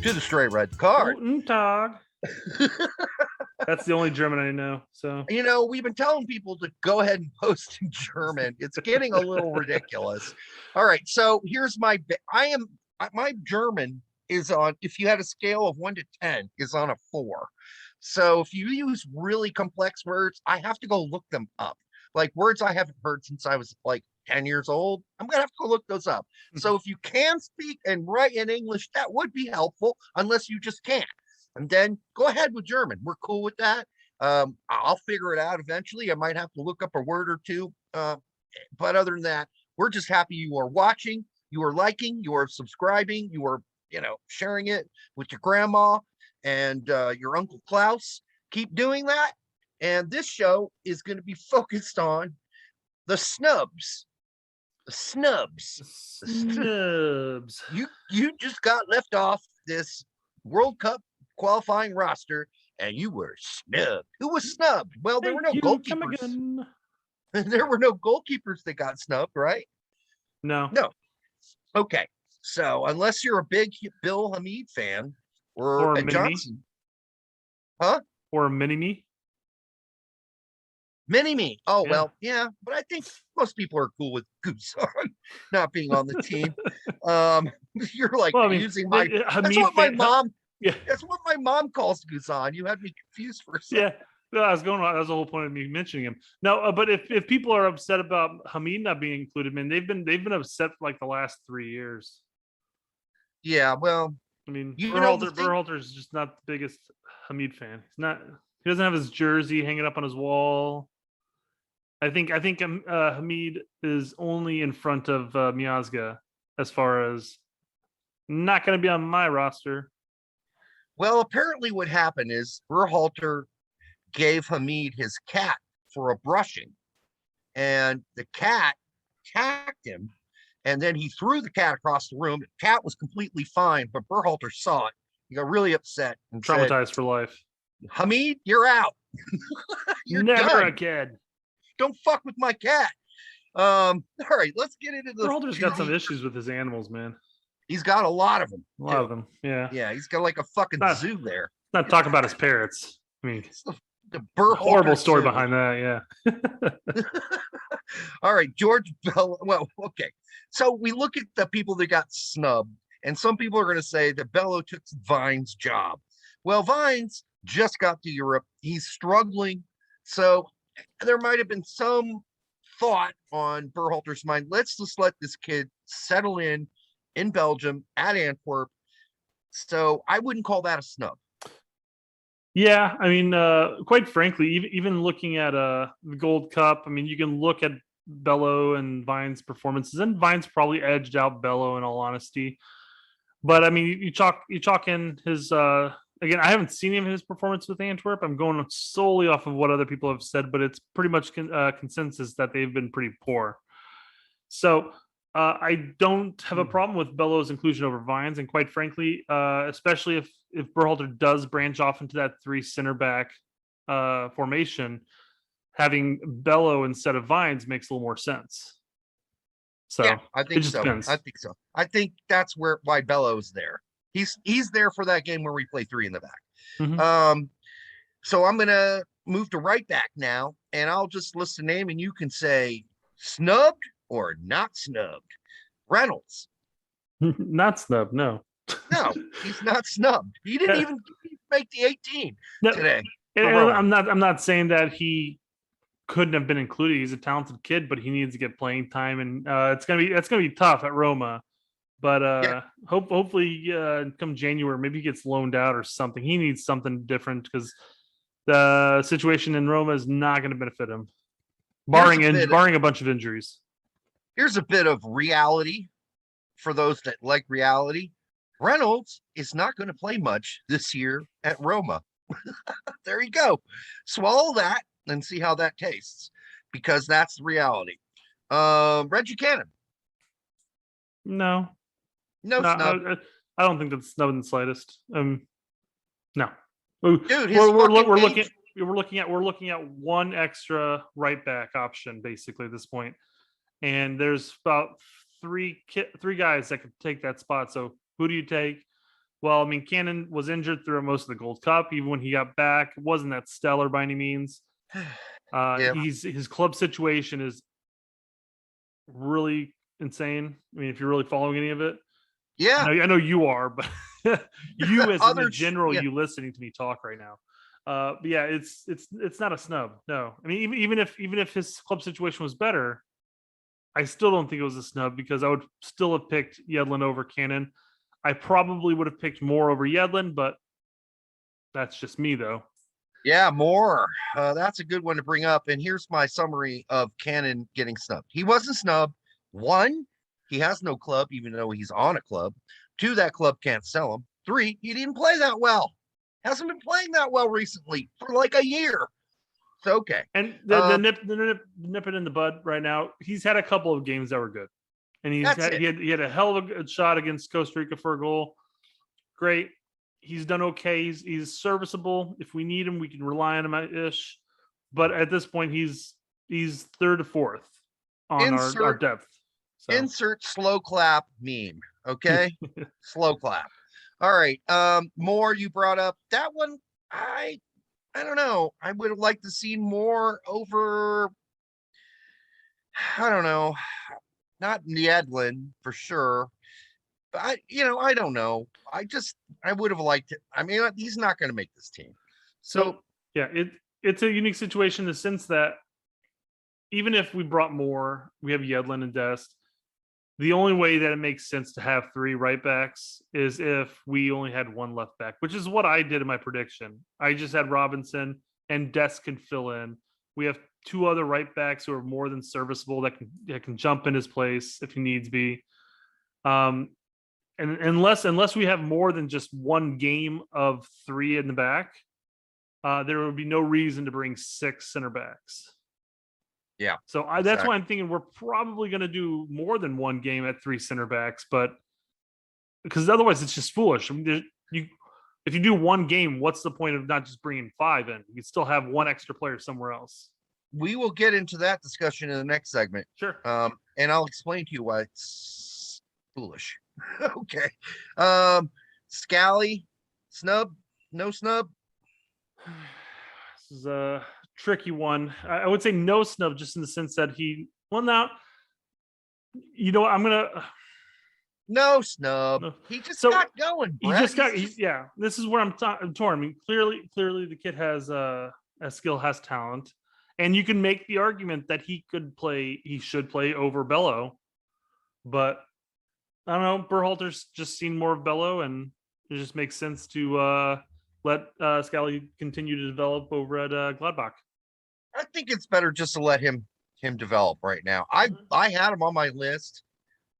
To the straight red card. Guten Tag. That's the only German I know. So we've been telling people to go ahead and post in German. It's getting a little ridiculous. All right, so here's my German is on, if you had a scale of 1 to 10, is on a 4. So if you use really complex words, I have to go look them up. Like words I haven't heard since I was like 10 years old, I'm gonna have to go look those up. So if you can speak and write in English, that would be helpful, unless you just can't. And then go ahead with German. We're cool with that. I'll figure it out eventually. I might have to look up a word or two. But other than that, we're just happy you are watching, you are liking, you are subscribing, you are, sharing it with your grandma and your Uncle Klaus. Keep doing that. And this show is going to be focused on the snubs. The snubs. Snubs. You just got left off this World Cup qualifying roster and you were snubbed. Who was snubbed? Well, there were no goalkeepers. There were no goalkeepers that got snubbed, right? No. Okay. So unless you're a big Bill Hamid fan or a Johnson. Huh? Or a mini-me. Mini-me. Oh, yeah. Well, yeah. But I think most people are cool with Guzan not being on the team. You're like using my... That's what my mom... Yeah, that's what my mom calls Guzan. You had me confused for a second. Yeah, no, I was going on. That was the whole point of me mentioning him. No, but if people are upset about Hamid not being included, man, they've been upset for like the last 3 years. Yeah, well, I mean, Berhalter is just not the biggest Hamid fan. He's not. He doesn't have his jersey hanging up on his wall. I think Hamid is only in front of Miazga as far as not going to be on my roster. Well, apparently what happened is Berhalter gave Hamid his cat for a brushing, and the cat attacked him, and then he threw the cat across the room. The cat was completely fine, but Berhalter saw it. He got really upset and traumatized for life. Hamid, you're out. You're never done again. Don't fuck with my cat. All right, let's get into the... Berhalter's got some issues with his animals, man. He's got a lot of them. Yeah. Yeah, he's got like a fucking zoo there. Not talking about his parrots. I mean, the horrible story behind that. Yeah. All right, George Bello. Well, okay. So we look at the people that got snubbed, and some people are going to say that Bello took Vine's job. Well, Vine's just got to Europe. He's struggling. So there might have been some thought on Berhalter's mind. Let's just let this kid settle in Belgium at Antwerp. So I wouldn't call that a snub. Yeah, I mean, quite frankly, even looking at the Gold Cup, I mean, you can look at Bello and Vine's performances, and Vine's probably edged out Bello in all honesty. But I mean, you chalk in his again, I haven't seen his performance with Antwerp. I'm going solely off of what other people have said, but it's pretty much consensus that they've been pretty poor. So I don't have a problem with Bello's inclusion over Vine's, and quite frankly, especially if Berhalter does branch off into that 3 center back formation, having Bello instead of Vine's makes a little more sense. So yeah, I think so. Depends. I think so. I think that's why Bello's there. He's there for that game where we play 3 in the back. Mm-hmm. So I'm gonna move to right back now, and I'll just list a name, and you can say snubbed or not snubbed. Reynolds. Not snubbed, no. No, he's not snubbed. He didn't even make the 18 today. I'm not saying that he couldn't have been included. He's a talented kid, but he needs to get playing time, and it's gonna be tough at Roma. But hopefully come January, maybe he gets loaned out or something. He needs something different because the situation in Roma is not going to benefit him, barring a bunch of injuries. Here's a bit of reality for those that like reality. Reynolds is not going to play much this year at Roma. There you go. Swallow that and see how that tastes, because that's the reality. Reggie Cannon. No, snub. I don't think that's snub in the slightest. No. Dude, we're looking at one extra right back option basically at this point, and there's about three guys that could take that spot. So who do you take? Well, I mean, Cannon was injured throughout most of the Gold Cup. Even when he got back, it wasn't that stellar by any means. Yeah. His club situation is really insane. I mean, if you're really following any of it, Yeah. I know you are, but you as in general, yeah. you listening to me talk right now. But yeah, it's not a snub. No, I mean, even if his club situation was better, I still don't think it was a snub because I would still have picked Yedlin over Cannon. I probably would have picked Moore over Yedlin, but that's just me though. Yeah, more. That's a good one to bring up. And here's my summary of Cannon getting snubbed. He wasn't snubbed. One, he has no club, even though he's on a club. Two, that club can't sell him. Three, he didn't play that well. Hasn't been playing that well recently for like a year. So okay. And the nip it in the bud right now. He's had a couple of games that were good, and he had a hell of a good shot against Costa Rica for a goal. Great. He's done okay. He's serviceable. If we need him, we can rely on him ish. But at this point, he's third to fourth on our depth. So. Insert slow clap meme. Okay. Slow clap. All right. More you brought up. That one, I don't know. I would have liked to see more over. I don't know. Not Yedlin for sure. But I don't know. I would have liked it. I mean, he's not going to make this team. So yeah, it's a unique situation in the sense that even if we brought more, we have Yedlin and Dest. The only way that it makes sense to have three right backs is if we only had one left back, which is what I did in my prediction. I just had Robinson and Dest can fill in. We have two other right backs who are more than serviceable that can jump in his place if he needs be. And unless we have more than just one game of three in the back, there would be no reason to bring six center backs. Yeah. So that's why I'm thinking we're probably going to do more than one game at three center backs, but because otherwise it's just foolish. I mean, if you do one game, what's the point of not just bringing five in? You can still have one extra player somewhere else. We will get into that discussion in the next segment. Sure. And I'll explain to you why it's foolish. Okay. Scally, snub, no snub. This is a tricky one. I would say no snub, just in the sense that now, I'm gonna no snub. No. He just got going. Brett. He just got. Yeah, this is where I'm torn. I mean, clearly, the kid has skill, has talent, and you can make the argument that he should play over Bello, but I don't know. Berhalter's just seen more of Bello, and it just makes sense to let Scally continue to develop over at Gladbach. I think it's better just to let him develop right now. I had him on my list,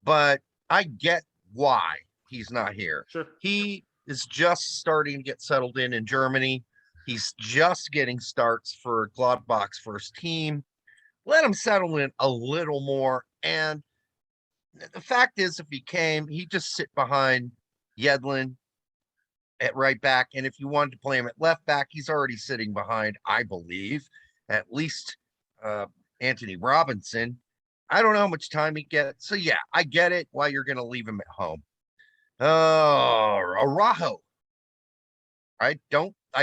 but I get why he's not here. Sure. He is just starting to get settled in Germany. He's just getting starts for Gladbach's first team. Let him settle in a little more. And the fact is, if he came, he'd just sit behind Yedlin at right back. And if you wanted to play him at left back, he's already sitting behind, I believe, at least Anthony Robinson. I don't know how much time he gets. So yeah, I get it why you're going to leave him at home. Araujo. I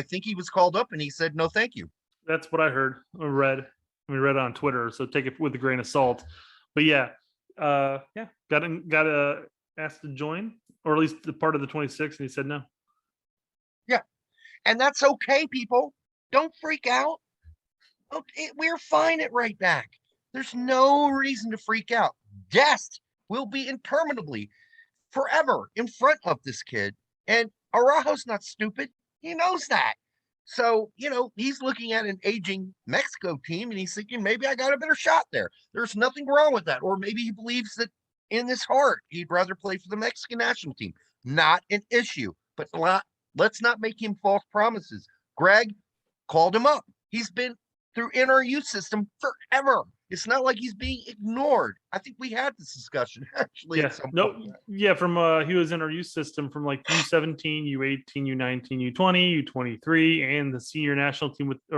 think he was called up and he said, no, thank you. That's what I heard or read. We read on Twitter. So take it with a grain of salt, but yeah. Got asked to join, or at least the part of the 26, and he said no. Yeah, and that's okay, people. Don't freak out. Okay, we're fine at right back. There's no reason to freak out. Dest will be interminably, forever in front of this kid, and Araujo's not stupid. He knows that. So, he's looking at an aging Mexico team and he's thinking, maybe I got a better shot there. There's nothing wrong with that. Or maybe he believes that in his heart, he'd rather play for the Mexican national team. Not an issue, but let's not make him false promises. Gregg called him up. He's been through NRU system forever. It's not like he's being ignored. I think we had this discussion actually. Yeah, from he was in our youth system from like U17, U18, U19, U20, U23, and the senior national team he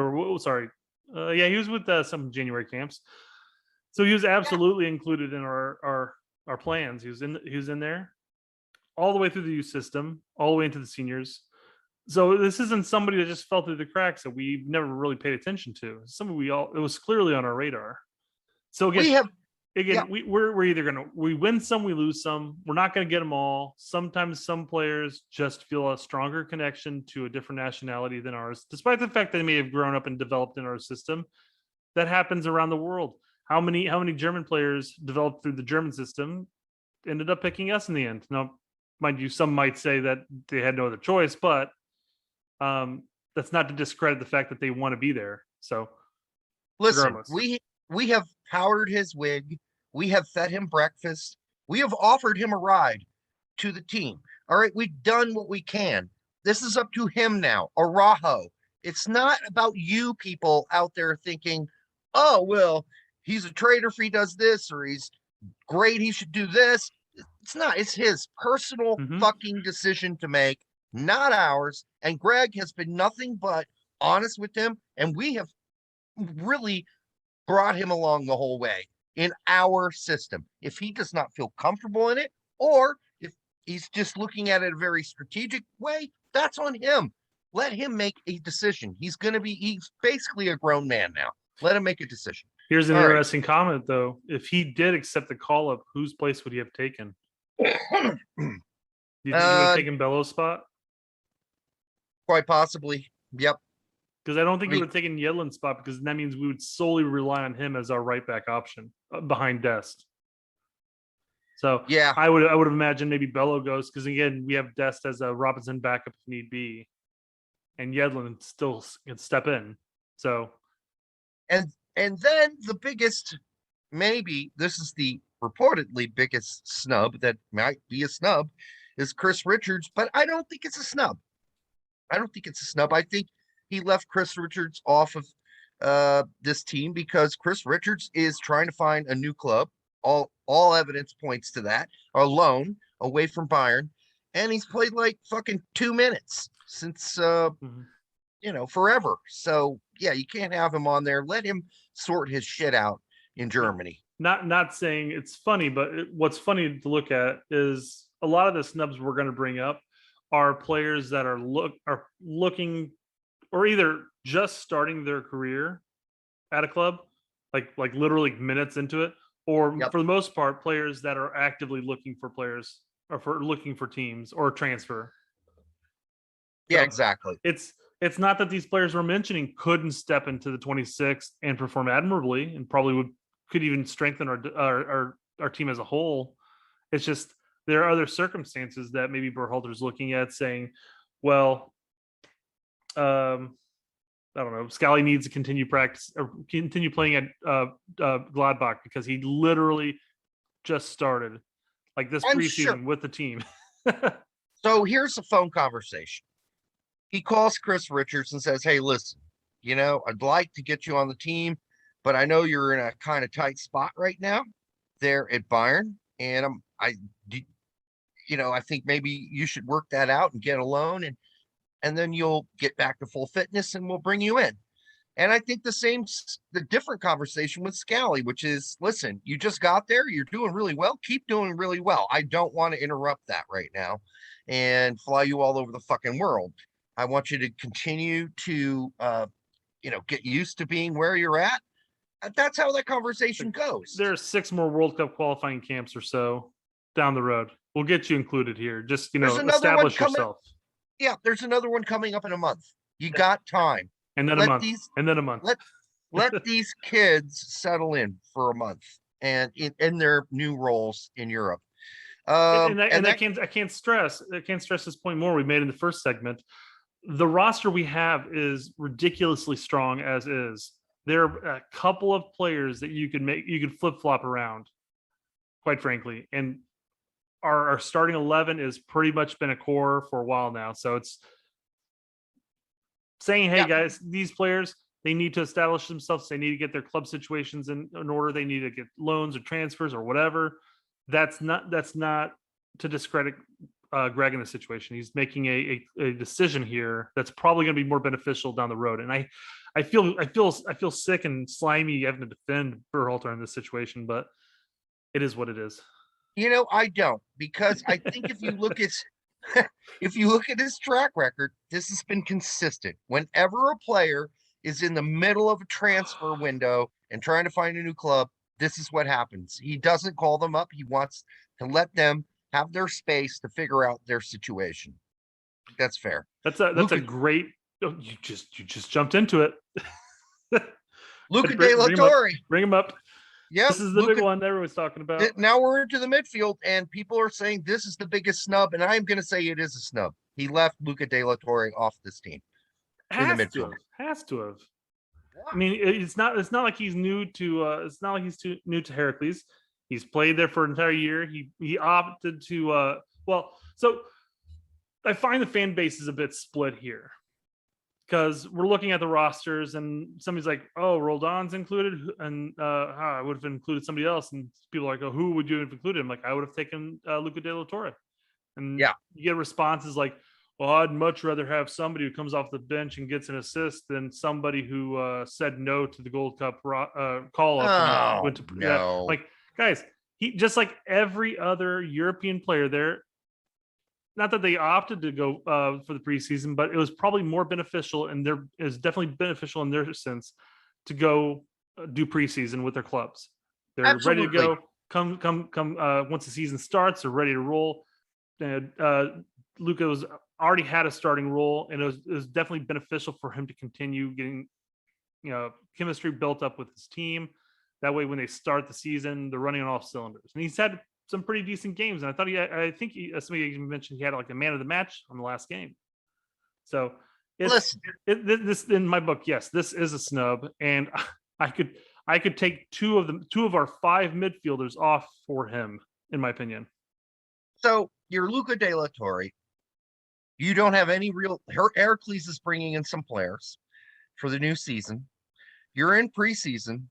was with some January camps. So he was absolutely included in our plans. He was in there. all the way through the youth system, all the way into the seniors. So this isn't somebody that just fell through the cracks that we never really paid attention to. Somebody it was clearly on our radar. So We have, yeah. we're either we win some, we lose some. We're not going to get them all. Sometimes some players just feel a stronger connection to a different nationality than ours, despite the fact that they may have grown up and developed in our system. That happens around the world. How many German players developed through the German system ended up picking us in the end? Now, mind you, some might say that they had no other choice, but that's not to discredit the fact that they want to be there. So listen, regardless. we have powdered his wig. We have fed him breakfast. We have offered him a ride to the team. All right, we've done what we can. This is up to him now. Araujo. It's not about you people out there thinking, oh, well, he's a traitor if he does this, or he's great, he should do this. It's not. It's his personal fucking decision to make, not ours. And Gregg has been nothing but honest with him. And we have really brought him along the whole way in our system. If he does not feel comfortable in it, or if he's just looking at it a very strategic way, that's on him. Let him make a decision. He's basically a grown man now. Let him make a decision. Here's an interesting comment, though. If he did accept the call up, whose place would he have taken? Do you think he would have taken Bello's spot? Quite possibly. Yep. Because I don't think he would have taken Yedlin's spot, because that means we would solely rely on him as our right back option behind Dest. So yeah, I would have imagined maybe Bello goes, because again, we have Dest as a Robinson backup if need be, and Yedlin still can step in. So and then the biggest, maybe this is the reportedly biggest snub that might be a snub, is Chris Richards, but I don't think it's a snub. I don't think it's a snub. I think he left Chris Richards off of this team because Chris Richards is trying to find a new club. All evidence points to that. A loan away from Bayern, and he's played like fucking 2 minutes since forever. So yeah, you can't have him on there. Let him sort his shit out in Germany. Not saying it's funny, but what's funny to look at is a lot of the snubs we're going to bring up are players that are looking, or either just starting their career at a club, like literally minutes into it, or for the most part, players that are actively looking for players or looking for teams or transfer. Yeah, exactly. It's not that these players we're mentioning couldn't step into the 26th and perform admirably and probably could even strengthen our team as a whole. It's just there are other circumstances that maybe Berhalter's looking at, saying, well, I don't know, Scally needs to continue practice or continue playing at Gladbach because he literally just started like this preseason with the team. So here's a phone conversation. He calls Chris Richards and says, hey, listen, I'd like to get you on the team, but I know you're in a kind of tight spot right now there at Bayern. And I think maybe you should work that out and get a loan, and then you'll get back to full fitness and we'll bring you in. And I think the different conversation with Scally, which is, listen, you just got there. You're doing really well. Keep doing really well. I don't want to interrupt that right now and fly you all over the fucking world. I want you to continue to, get used to being where you're at. That's how that conversation goes. There are 6 more World Cup qualifying camps or so down the road. We'll get you included here. Just, establish yourself. Yeah, there's another one coming up in a month. You got time. And then a month. Let these kids settle in for a month and in their new roles in Europe. I can't stress this point more we made in the first segment. The roster we have is ridiculously strong as is. There are a couple of players that you could flip-flop around, quite frankly. And our starting 11 has pretty much been a core for a while now. So it's saying, hey, guys, these players, they need to establish themselves. They need to get their club situations in order. They need to get loans or transfers or whatever. That's not to discredit Gregg in the situation. He's making a decision here that's probably going to be more beneficial down the road. And I feel sick and slimy having to defend Berhalter in this situation, but it is what it is. I don't, because I think if you look at if you look at his track record, this has been consistent. Whenever a player is in the middle of a transfer window and trying to find a new club, this is what happens. He doesn't call them up. He wants to let them have their space to figure out their situation. That's fair. That's a great. Oh, you just jumped into it. Luca De La Torre. Bring him up. Yep. This is the big one everyone's talking about. Now we're into the midfield, and people are saying this is the biggest snub, and I'm going to say it is a snub. He left Luca De La Torre off this team. Has to have. I mean, it's not like he's new to. It's not like he's new to Heracles. He's played there for an entire year. He opted to. So I find the fan base is a bit split here, because we're looking at the rosters and somebody's like, oh, Roldan's included, and I would have included somebody else, and people are like, oh, who would you have included? I'm like, I would have taken Luca De La Torre. And you get responses like, well, I'd much rather have somebody who comes off the bench and gets an assist than somebody who said no to the Gold Cup call up. Like, guys, he just like every other European player there. Not that they opted to go for the preseason, but it was probably more beneficial, and there is definitely beneficial in their sense to go do preseason with their clubs. They're ready to go. Come once the season starts, they're ready to roll. And Luca already had a starting role, and it was definitely beneficial for him to continue getting chemistry built up with his team. That way, when they start the season, they're running on all cylinders. And he's had some pretty decent games, and I think somebody even mentioned he had like a man of the match on the last game. So this in my book, yes, this is a snub, and I could take two of our 5 midfielders off for him, in my opinion. So you're Luca De La Torre. You don't have any real. Heracles is bringing in some players for the new season. You're in preseason.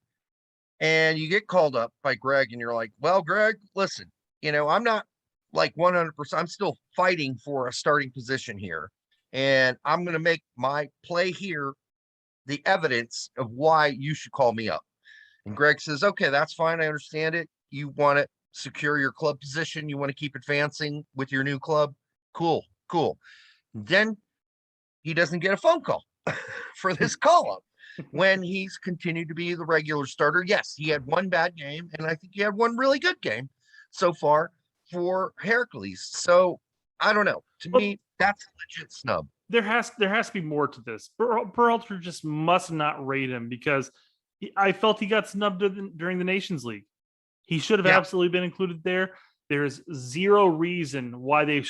And you get called up by Gregg, and you're like, well, Gregg, listen, I'm not like 100%. I'm still fighting for a starting position here. And I'm going to make my play here the evidence of why you should call me up. And Gregg says, okay, that's fine. I understand it. You want to secure your club position. You want to keep advancing with your new club. Cool. Then he doesn't get a phone call for this call up. When he's continued to be the regular starter. Yes, he had one bad game, and I think he had one really good game so far for Heracles. So I don't know. To me, that's a legit snub. There has to be more to this. Berhalter just must not rate him, because I felt he got snubbed during the Nations League. He should have absolutely been included there. There's zero reason why they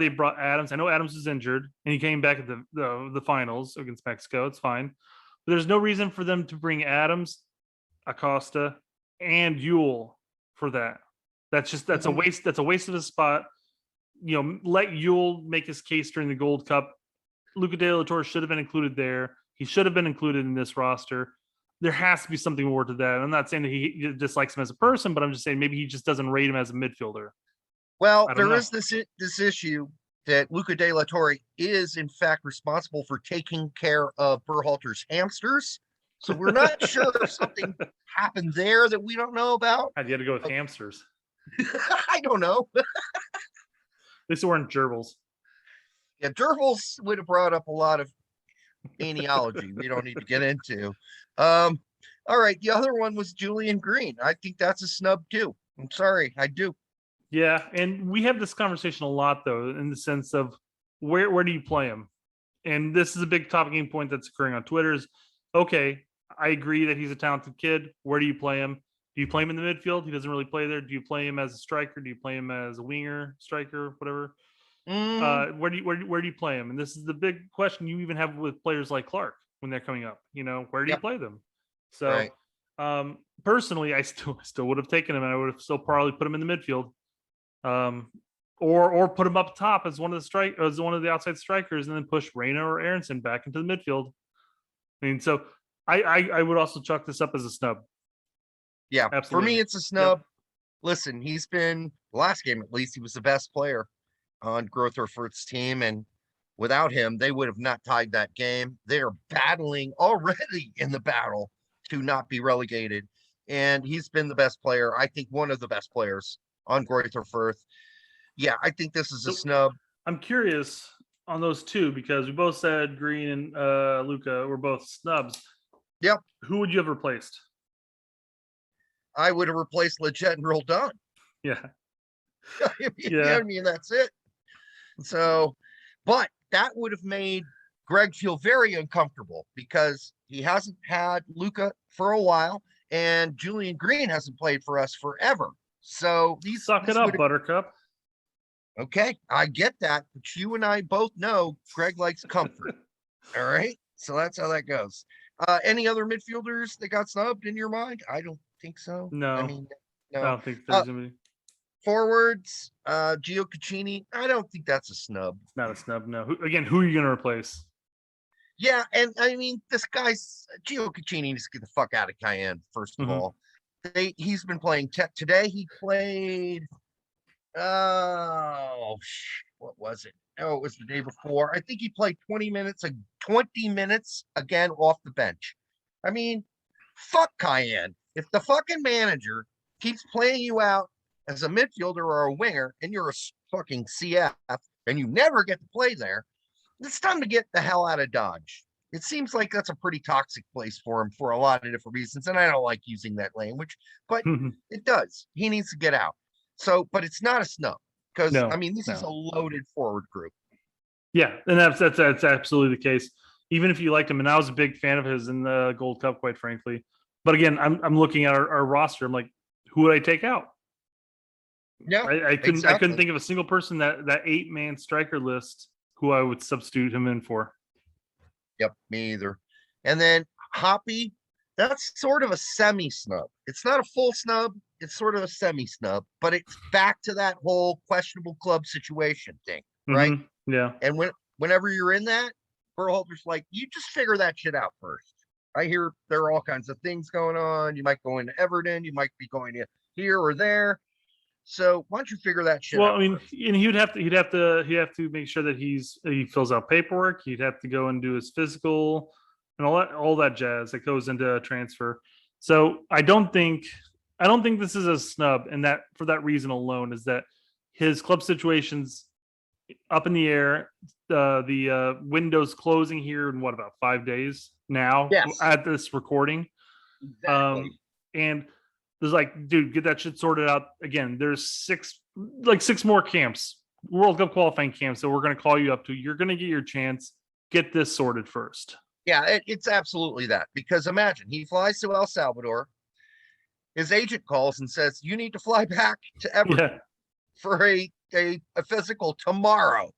brought Adams. I know Adams was injured, and he came back at the finals against Mexico. It's fine. But there's no reason for them to bring Adams, Acosta, and Yule for that. That's a waste. That's a waste of a spot. Let Yule make his case during the Gold Cup. Luca De La Torre should have been included there. He should have been included in this roster. There has to be something more to that. I'm not saying that he dislikes him as a person, but I'm just saying maybe he just doesn't rate him as a midfielder. Well, there is this issue that Luca De La Torre is in fact responsible for taking care of Berhalter's hamsters. So we're not sure if something happened there that we don't know about. How'd you have to go with hamsters? I don't know. At least they weren't gerbils. Yeah, gerbils would have brought up a lot of genealogy we don't need to get into. All right, the other one was Julian Green. I think that's a snub too. I'm sorry, I do. Yeah, and we have this conversation a lot, though, in the sense of where do you play him? And this is a big talking point that's occurring on Twitter is, okay, I agree that he's a talented kid. Where do you play him? Do you play him in the midfield? He doesn't really play there. Do you play him as a striker? Do you play him as a winger, striker, whatever? Where do you play him? And this is the big question you even have with players like Clark when they're coming up. Where do you play them? So, personally, I still would have taken him, and I would have still probably put him in the midfield. Or put him up top as one of the outside strikers, and then push Reina or Aronson back into the midfield. I mean, so I would also chalk this up as a snub. Yeah, absolutely. For me, it's a snub. Yep. Listen, he's been last game at least. He was the best player on Growth Erfurt's team, and without him, they would have not tied that game. They are battling already in the battle to not be relegated, and he's been the best player. I think one of the best players on Greuther Firth. Yeah, I think this is a So- snub. I'm curious on those two because we both said Green and Luca were both snubs. Yep. Who would you have replaced? I would have replaced Leggett and Roldan. Yeah. I mean, that's it. So, but that would have made Gregg feel very uncomfortable because he hasn't had Luca for a while, and Julian Green hasn't played for us forever. So Suck it up, Buttercup. Okay, I get that, but you and I both know Gregg likes comfort. All right, so that's how that goes. Any other midfielders that got snubbed in your mind? I don't think so. No. I mean, no. I don't think there's anybody. Forwards, Gio Caccini. I don't think that's a snub. It's not a snub. No. Who are you going to replace? Yeah, and I mean, this guy's Gio Caccini needs to get the fuck out of Cayenne. First of all, he's been playing today. He played. What was it? Oh, it was the day before. I think he played 20 minutes. 20 minutes again off the bench. I mean, fuck Cayenne. If the fucking manager keeps playing you out as a midfielder or a winger, and you're a fucking CF, and you never get to play there, it's time to get the hell out of Dodge. It seems like that's a pretty toxic place for him for a lot of different reasons, and I don't like using that language, but it does. He needs to get out. So, but it's not a snub because I mean, this is a loaded forward group. Yeah, and that's absolutely the case. Even if you liked him, and I was a big fan of his in the Gold Cup, quite frankly. But again, I'm looking at our roster. I'm like, who would I take out? Yeah, I couldn't think of a single person that 8-man striker list who I would substitute him in for. Yep, me either. And then Hoppy, that's sort of a semi-snub. It's not a full snub. It's sort of a semi-snub, but it's back to that whole questionable club situation thing, right? Yeah. And whenever you're in that, Berhalter's like, you just figure that shit out first. I hear there are all kinds of things going on. You might go into Everton. You might be going to here or there. So why don't you figure that shit out? Well, I mean, and he'd have to make sure that he fills out paperwork. He'd have to go and do his physical and all that jazz that goes into a transfer. So I don't think this is a snub, and that for that reason alone is that his club situation's up in the air. The window's closing here in about 5 days now at this recording. Exactly. And there's like, dude, get that shit sorted out. Again, there's six more camps, World Cup qualifying camps that we're going to call you up to. You're going to get your chance. Get this sorted first. Yeah, it's absolutely that. Because imagine he flies to El Salvador. His agent calls and says, you need to fly back to Everton for a physical tomorrow.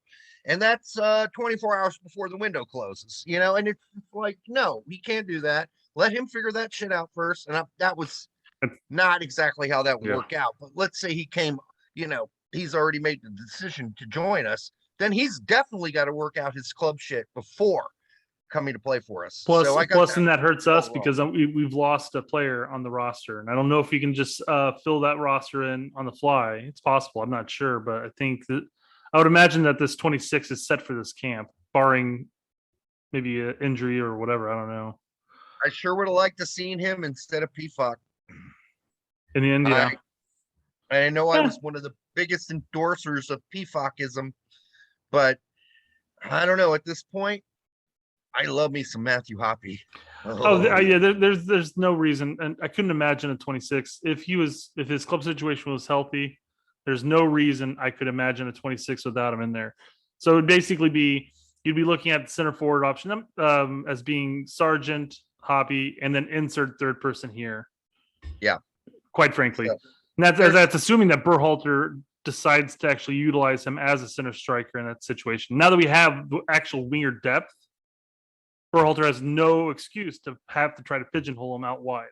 And that's 24 hours before the window closes, and it's like, no, he can't do that. Let him figure that shit out first. And that was not exactly how that would work out. But let's say he came, he's already made the decision to join us. Then he's definitely got to work out his club shit before coming to play for us. Plus, and that hurts us because we've lost a player on the roster. And I don't know if you can just fill that roster in on the fly. It's possible. I'm not sure. But I think that I would imagine that this 26 is set for this camp, barring maybe an injury or whatever. I don't know. I sure would have liked to seen him instead of PFOC. In the end, yeah. I know I was one of the biggest endorsers of PFOCism, but I don't know. At this point, I love me some Matthew Hoppy. There's no reason, and I couldn't imagine a 26 if his club situation was healthy. There's no reason I could imagine a 26 without him in there. So it would basically be you'd be looking at the center forward option as being Sargent, Hoppy, and then insert third person here. Yeah, quite frankly, and that's assuming that Berhalter decides to actually utilize him as a center striker in that situation. Now that we have the actual winger depth, Berhalter has no excuse to have to try to pigeonhole him out wide.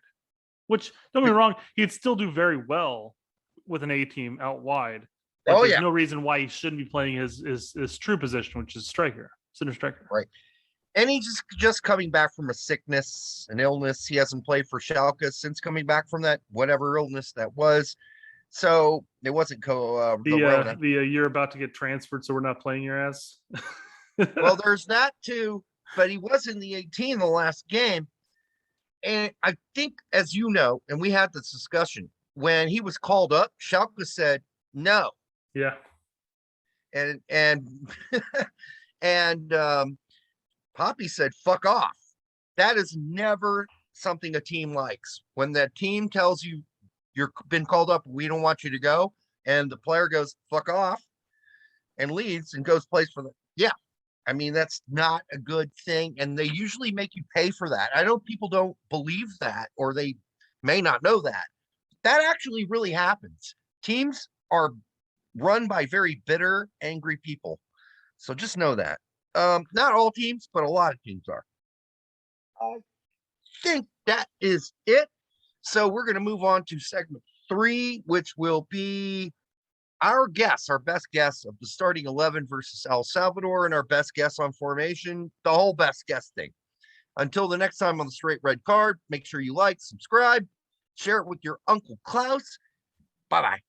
Which, don't get me wrong, he'd still do very well with an A team out wide. But there's no reason why he shouldn't be playing his true position, which is striker, center striker. Right. And he's just coming back from a sickness, an illness. He hasn't played for Schalke since coming back from that, whatever illness that was. So it wasn't the you're about to get transferred, so we're not playing your ass. Well, there's that too, but he was in the 18 the last game. And I think, as you know, and we had this discussion, when he was called up, Schalke said no. Yeah. And and Poppy said, fuck off. That is never something a team likes. When that team tells you you're been called up, we don't want you to go, and the player goes, fuck off, and leaves and goes plays for the, yeah. I mean, that's not a good thing. And they usually make you pay for that. I know people don't believe that, or they may not know that. That actually really happens. Teams are run by very bitter, angry people. So just know that. Not all teams, but a lot of teams are. I think that is it. So we're going to move on to segment 3, which will be our guess, our best guess of the starting 11 versus El Salvador, and our best guess on formation, the whole best guess thing. Until the next time on the Straight Red Card, make sure you like, subscribe, share it with your Uncle Klaus. Bye-bye.